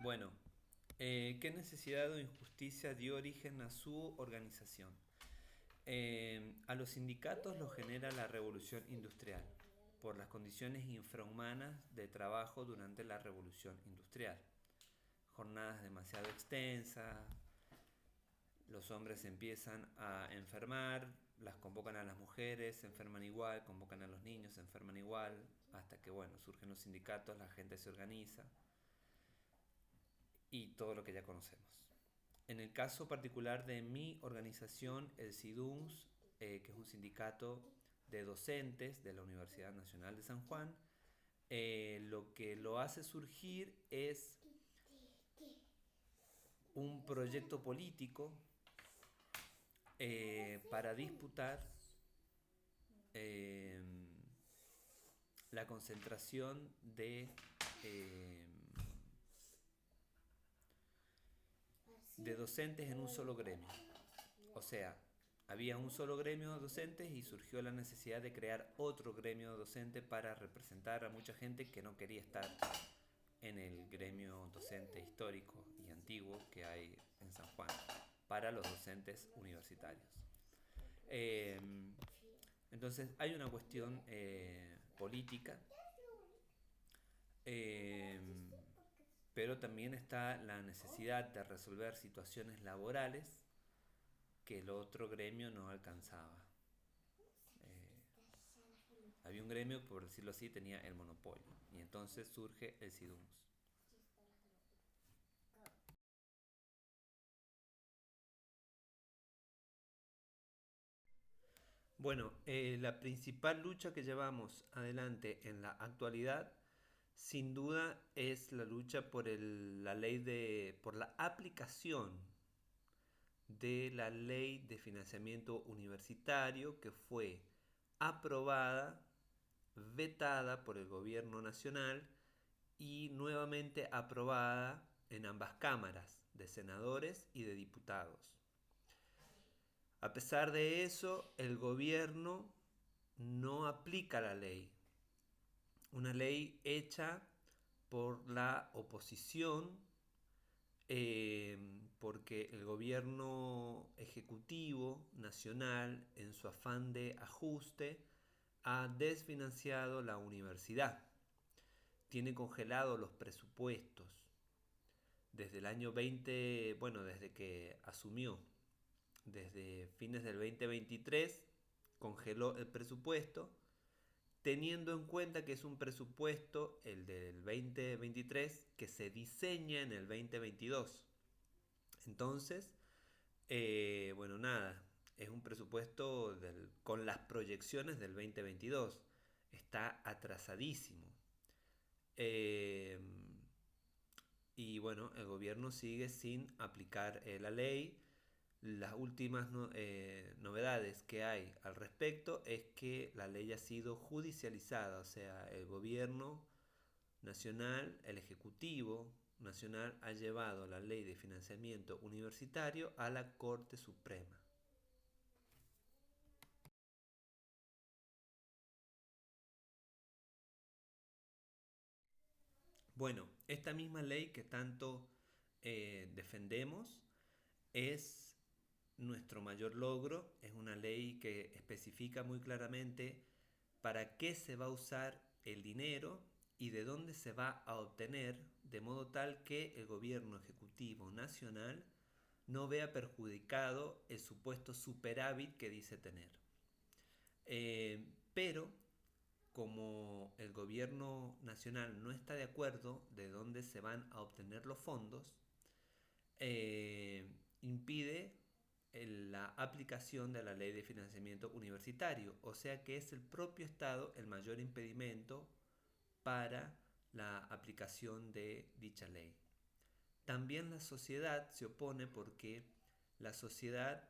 Bueno, ¿qué necesidad o injusticia dio origen a su organización? A los sindicatos los genera la revolución industrial por las condiciones infrahumanas de trabajo durante la revolución industrial. Jornadas demasiado extensas, los hombres se empiezan a enfermar, las convocan a las mujeres, se enferman igual, convocan a los niños, se enferman igual, hasta que bueno, surgen los sindicatos, la gente se organiza y todo lo que ya conocemos. En el caso particular de mi organización, el SIDUNS, que es un sindicato de docentes de la Universidad Nacional de San Juan, lo que lo hace surgir es un proyecto político para disputar eh, la concentración eh, de docentes en un solo gremio. O sea, había un solo gremio de docentes y surgió la necesidad de crear otro gremio docente para representar a mucha gente que no quería estar en el gremio docente histórico y antiguo que hay en San Juan para los docentes universitarios. Eh, entonces hay una cuestión política, eh, pero también está la necesidad de resolver situaciones laborales que el otro gremio no alcanzaba. Había un gremio, por decirlo así, tenía el monopolio. Y entonces surge el SIDUMS. Bueno, la principal lucha que llevamos adelante en la actualidad, sin duda, es la lucha por la ley por la aplicación de la ley de financiamiento universitario que fue aprobada, vetada por el gobierno nacional y nuevamente aprobada en ambas cámaras de senadores y de diputados. A pesar de eso, el gobierno no aplica la ley, una ley hecha por la oposición, eh, porque el gobierno ejecutivo nacional, en su afán de ajuste, ha desfinanciado la universidad, tiene congelados los presupuestos desde el año 20, bueno, desde que asumió, desde fines del 2023, congeló el presupuesto, teniendo en cuenta que es un presupuesto, el del 2023, que se diseña en el 2022. Entonces, bueno, nada, es un presupuesto con las proyecciones del 2022. Está atrasadísimo. Eh, y bueno, el gobierno sigue sin aplicar la ley. Las últimas novedades que hay al respecto es que la ley ha sido judicializada, o sea, el gobierno nacional, el ejecutivo nacional ha llevado la ley de financiamiento universitario a la Corte Suprema. Bueno, esta misma ley que tanto defendemos es nuestro mayor logro, es una ley que especifica muy claramente para qué se va a usar el dinero y de dónde se va a obtener, de modo tal que el gobierno ejecutivo nacional no vea perjudicado el supuesto superávit que dice tener. Pero como el gobierno nacional no está de acuerdo de dónde se van a obtener los fondos, impide la aplicación de la ley de financiamiento universitario, o sea que es el propio Estado el mayor impedimento para la aplicación de dicha ley. También la sociedad se opone porque la sociedad,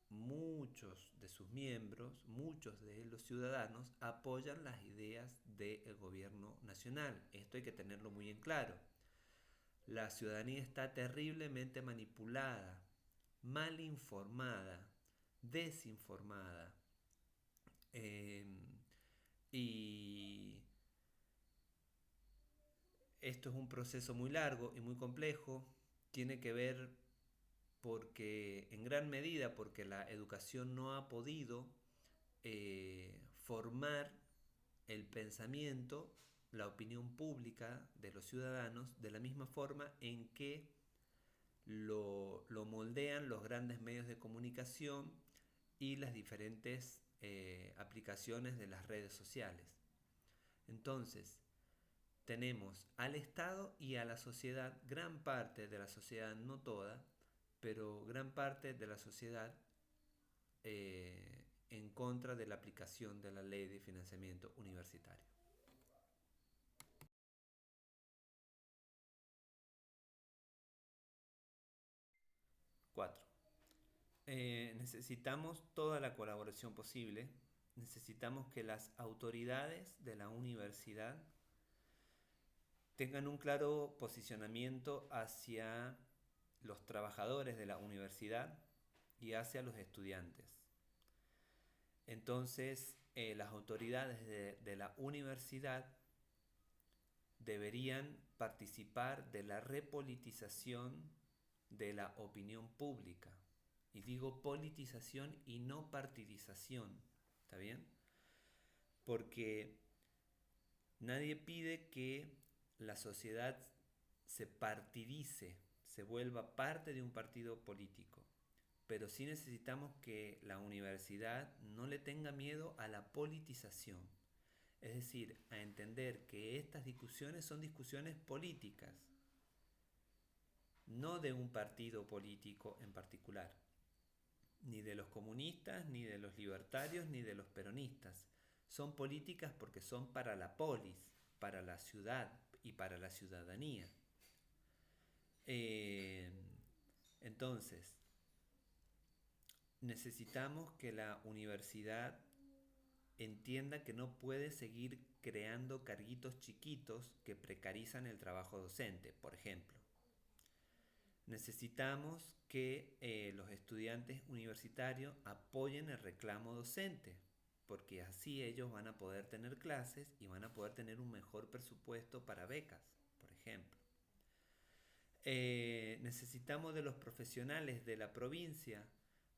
muchos de sus miembros, muchos de los ciudadanos apoyan las ideas del gobierno nacional. Esto hay que tenerlo muy en claro. La ciudadanía está terriblemente manipulada, mal informada, desinformada. Eh, y esto es un proceso muy largo y muy complejo. Tiene que ver porque, en gran medida, porque la educación no ha podido formar el pensamiento, la opinión pública de los ciudadanos de la misma forma en que lo moldean los grandes medios de comunicación y las diferentes aplicaciones de las redes sociales. Entonces, tenemos al Estado y a la sociedad, gran parte de la sociedad, no toda, pero gran parte de la sociedad en contra de la aplicación de la ley de financiamiento universitario. 4. Necesitamos toda la colaboración posible. Necesitamos que las autoridades de la universidad tengan un claro posicionamiento hacia los trabajadores de la universidad y hacia los estudiantes. Entonces, las autoridades de la universidad deberían participar de la repolitización de la opinión pública. Y digo politización y no partidización, ¿está bien? Porque nadie pide que la sociedad se partidice, se vuelva parte de un partido político. Pero sí necesitamos que la universidad no le tenga miedo a la politización. Es decir, a entender que estas discusiones son discusiones políticas, no de un partido político en particular, ni de los comunistas, ni de los libertarios, ni de los peronistas. Son políticas porque son para la polis, para la ciudad y para la ciudadanía. Entonces, necesitamos que la universidad entienda que no puede seguir creando carguitos chiquitos que precarizan el trabajo docente, por ejemplo. Necesitamos que los estudiantes universitarios apoyen el reclamo docente, porque así ellos van a poder tener clases y van a poder tener un mejor presupuesto para becas, por ejemplo. Necesitamos de los profesionales de la provincia,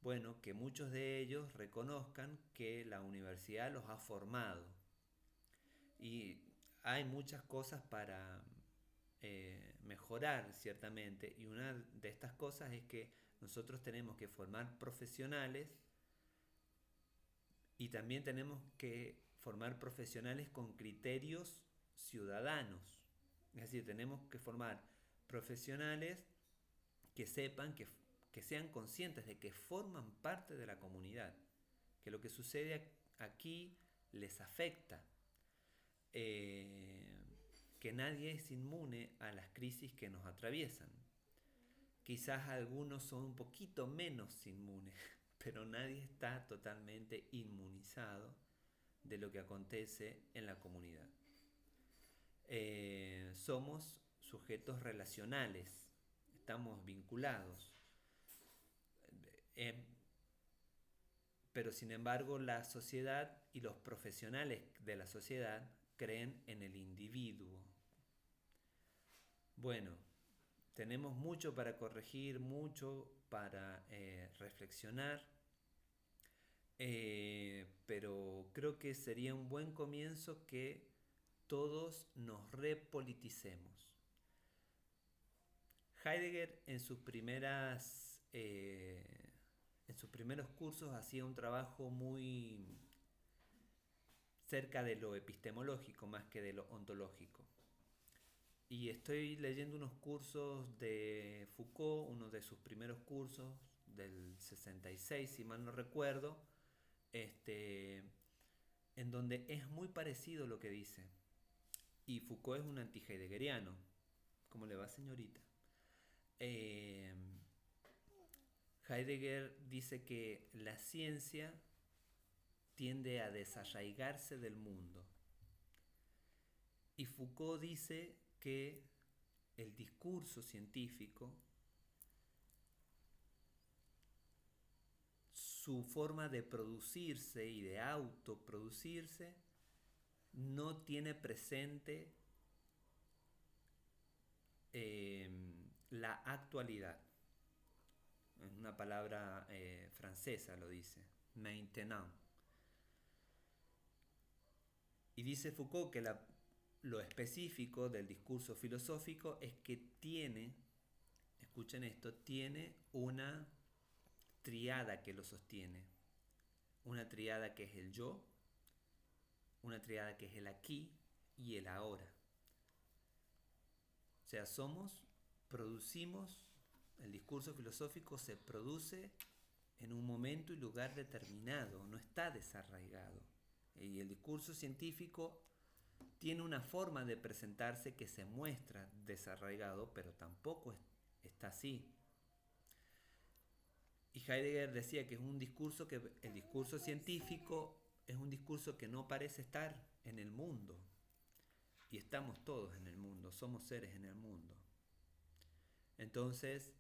bueno, que muchos de ellos reconozcan que la universidad los ha formado. Y hay muchas cosas para mejorar, ciertamente, y una de estas cosas es que nosotros tenemos que formar profesionales y también tenemos que formar profesionales con criterios ciudadanos. Es decir, tenemos que formar profesionales que sepan, que sean conscientes de que forman parte de la comunidad, que lo que sucede aquí les afecta, que nadie es inmune a las crisis que nos atraviesan. Quizás algunos son un poquito menos inmunes, pero nadie está totalmente inmunizado de lo que acontece en la comunidad. Somos sujetos relacionales, estamos vinculados, pero sin embargo la sociedad y los profesionales de la sociedad creen en el individuo. Bueno, tenemos mucho para corregir, mucho para reflexionar, pero creo que sería un buen comienzo que todos nos repoliticemos. Heidegger en sus primeros cursos hacía un trabajo muy cerca de lo epistemológico más que de lo ontológico. Y estoy leyendo unos cursos de Foucault, uno de sus primeros cursos del 66, si mal no recuerdo, en donde es muy parecido lo que dice. Y Foucault es un anti-heideggeriano. ¿Cómo le va, señorita? Heidegger dice que la ciencia tiende a desarraigarse del mundo. Y Foucault dice que el discurso científico, su forma de producirse y de autoproducirse, no tiene presente eh, la actualidad. Es una palabra francesa, lo dice, maintenant. Y dice Foucault que lo específico del discurso filosófico es que tiene, escuchen esto, tiene una triada que lo sostiene. Una triada que es el yo, una triada que es el aquí y el ahora. O sea, producimos, el discurso filosófico se produce en un momento y lugar determinado, no está desarraigado. Y el discurso científico tiene una forma de presentarse que se muestra desarraigado, pero tampoco está así. Y Heidegger decía que es un discurso que el discurso científico es un discurso que no parece estar en el mundo. Y estamos todos en el mundo, somos seres en el mundo. Entonces,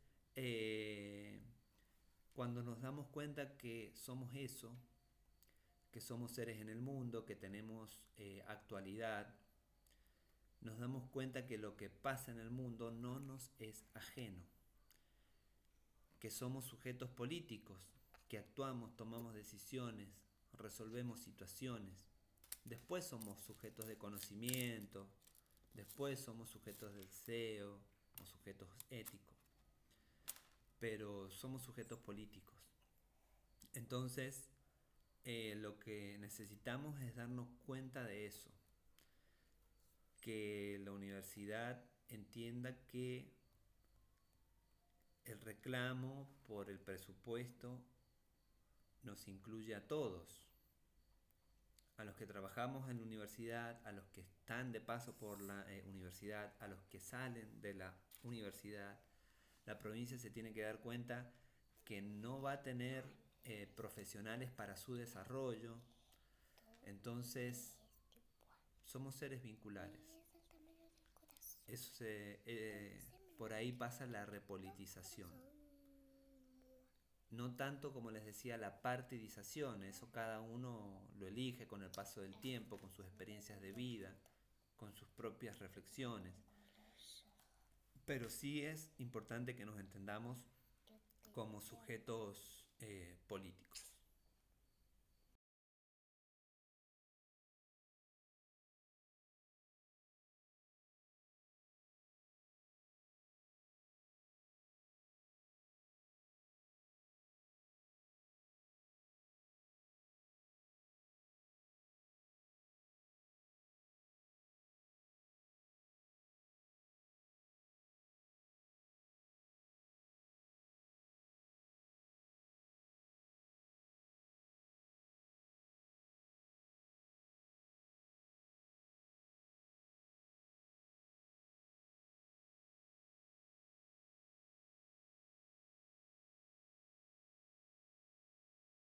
cuando nos damos cuenta que somos eso, que somos seres en el mundo, que tenemos actualidad, nos damos cuenta que lo que pasa en el mundo no nos es ajeno, que somos sujetos políticos, que actuamos, tomamos decisiones, resolvemos situaciones. Después somos sujetos de conocimiento, después somos sujetos de deseo, o sujetos éticos, pero somos sujetos políticos. Entonces, lo que necesitamos es darnos cuenta de eso, que la universidad entienda que el reclamo por el presupuesto nos incluye a todos, a los que trabajamos en la universidad, a los que están de paso por la universidad, a los que salen de la universidad. La provincia se tiene que dar cuenta que no va a tener profesionales para su desarrollo. Entonces, somos seres vinculares. Por ahí pasa la repolitización. No tanto, como les decía, la partidización. Eso cada uno lo elige con el paso del tiempo, con sus experiencias de vida, con sus propias reflexiones. Pero sí es importante que nos entendamos como sujetos políticos.